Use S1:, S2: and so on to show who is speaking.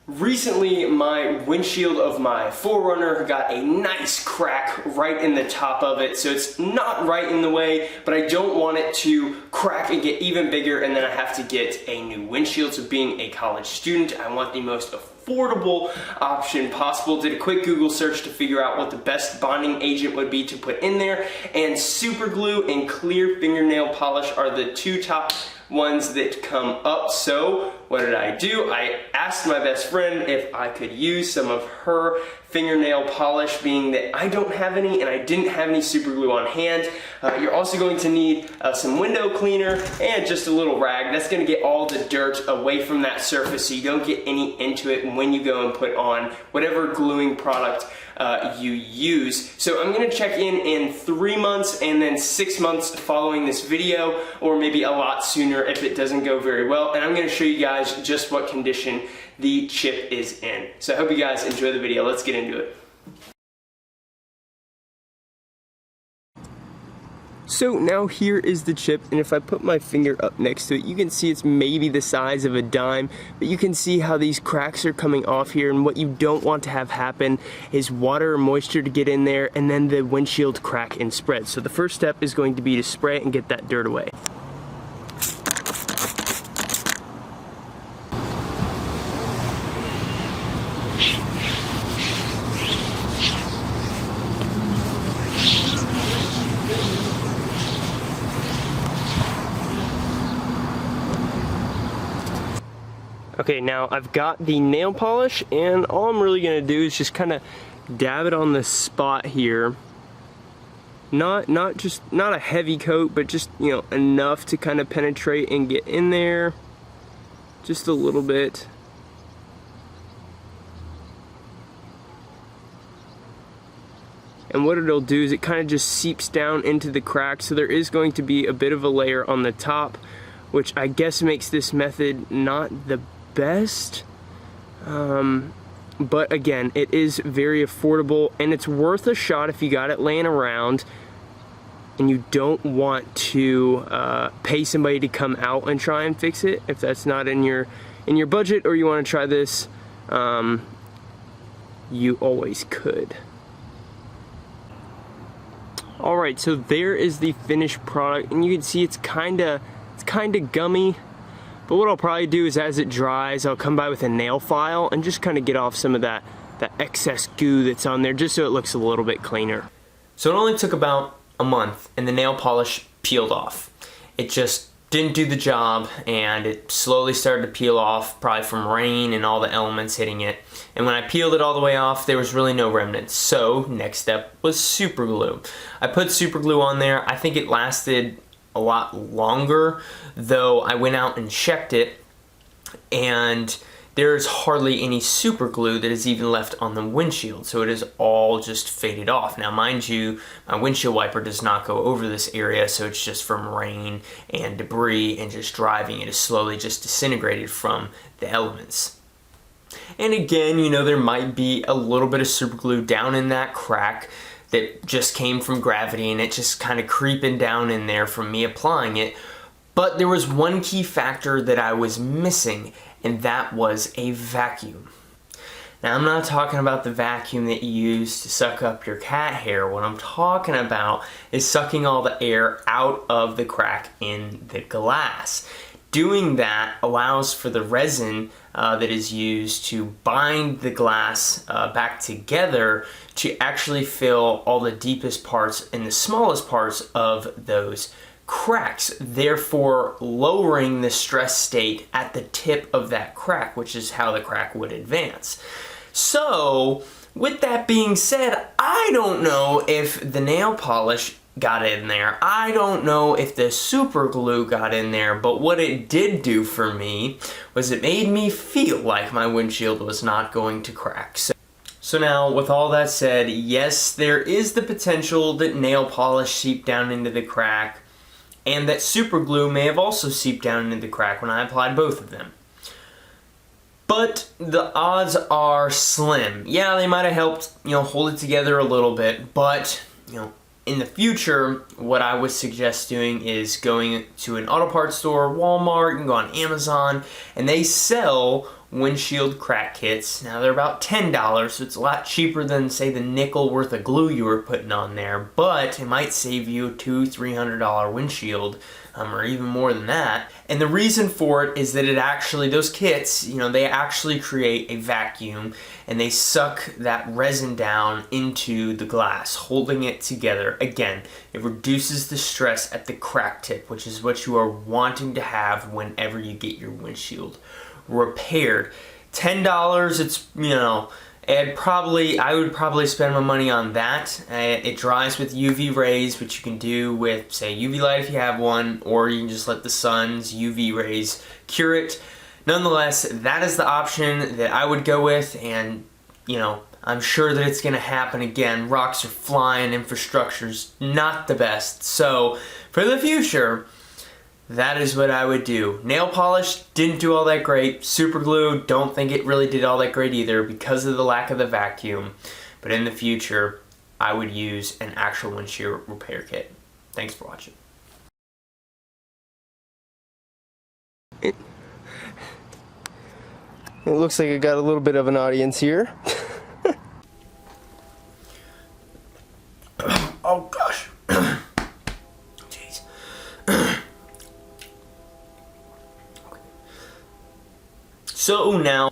S1: Recently, my windshield of my 4Runner got a nice crack right in the top of it, so it's not right in the way, but I don't want it to crack and get even bigger and then I have to get a new windshield. So being a college student, I want the most affordable option possible. Did a quick Google search to figure out what the best bonding agent would be to put in there, and super glue and clear fingernail polish are the two top ones that come up. So what did I do? I asked my best friend if I could use some of her fingernail polish, being that I don't have any and I didn't have any super glue on hand. You're also going to need some window cleaner and just a little rag. That's going to get all the dirt away from that surface so you don't get any into it when you go and put on whatever gluing product you use. So I'm going to check in 3 months and then 6 months following this video, or maybe a lot sooner if it doesn't go very well, and I'm going to show you guys just what condition the chip is in. So I hope you guys enjoy the video. Let's get into it. So now here is the chip, and if I put my finger up next to it, you can see it's maybe the size of a dime, but you can see how these cracks are coming off here, and what you don't want to have happen is water or moisture to get in there and then the windshield crack and spread. So the first step is going to be to spray it and get that dirt away. Okay, now I've got the nail polish, and all I'm really gonna do is just kind of dab it on the spot here. Not a heavy coat, but just, you know, enough to kind of penetrate and get in there. Just a little bit. And what it'll do is it kind of just seeps down into the crack, so there is going to be a bit of a layer on the top, which I guess makes this method not the best, but again, it is very affordable and it's worth a shot if you got it laying around and you don't want to pay somebody to come out and try and fix it. If that's not in your budget, or you want to try this, you always could. Alright, so there is the finished product, and you can see it's kinda gummy. But what I'll probably do is, as it dries, I'll come by with a nail file and just kind of get off some of that excess goo that's on there, just so it looks a little bit cleaner.
S2: So it only took about a month and the nail polish peeled off. It just didn't do the job, and it slowly started to peel off, probably from rain and all the elements hitting it. And when I peeled it all the way off, there was really no remnants. So next step was super glue. I put super glue on there. I think it lasted a lot longer, though I went out and checked it, and there's hardly any super glue that is even left on the windshield, so it is all just faded off. Now mind you, my windshield wiper does not go over this area, so it's just from rain and debris and just driving. It is slowly just disintegrated from the elements. And again, you know, there might be a little bit of super glue down in that crack that just came from gravity, and it just kind of creeping down in there from me applying it. But there was one key factor that I was missing, and that was a vacuum. Now, I'm not talking about the vacuum that you use to suck up your cat hair. What I'm talking about is sucking all the air out of the crack in the glass. Doing that allows for the resin that is used to bind the glass back together to actually fill all the deepest parts and the smallest parts of those cracks, therefore lowering the stress state at the tip of that crack, which is how the crack would advance. So, with that being said, I don't know if the nail polish got in there. I don't know if the super glue got in there, but what it did do for me was it made me feel like my windshield was not going to crack. So now, with all that said, yes, there is the potential that nail polish seeped down into the crack, and that super glue may have also seeped down into the crack when I applied both of them. But the odds are slim. Yeah, they might have helped, you know, hold it together a little bit, but, you know, in the future, what I would suggest doing is going to an auto parts store, Walmart, you can go on Amazon, and they sell windshield crack kits. Now they're about $10, so it's a lot cheaper than, say, the nickel worth of glue you were putting on there, but it might save you a $200-300 windshield, or even more than that. And the reason for it is that it actually, those kits, you know, they actually create a vacuum and they suck that resin down into the glass, holding it together. Again, it reduces the stress at the crack tip, which is what you are wanting to have whenever you get your windshield repaired. $10, it's, you know, I would probably spend my money on that. It dries with UV rays, which you can do with, say, UV light if you have one, or you can just let the sun's UV rays cure it. Nonetheless, that is the option that I would go with, and, you know, I'm sure that it's going to happen again. Rocks are flying, infrastructure's not the best. So, for the future, that is what I would do. Nail polish didn't do all that great. Super glue, don't think it really did all that great either because of the lack of the vacuum. But in the future, I would use an actual windshield repair kit. Thanks for watching.
S1: It looks like it got a little bit of an audience here.
S2: Oh gosh. Jeez. So now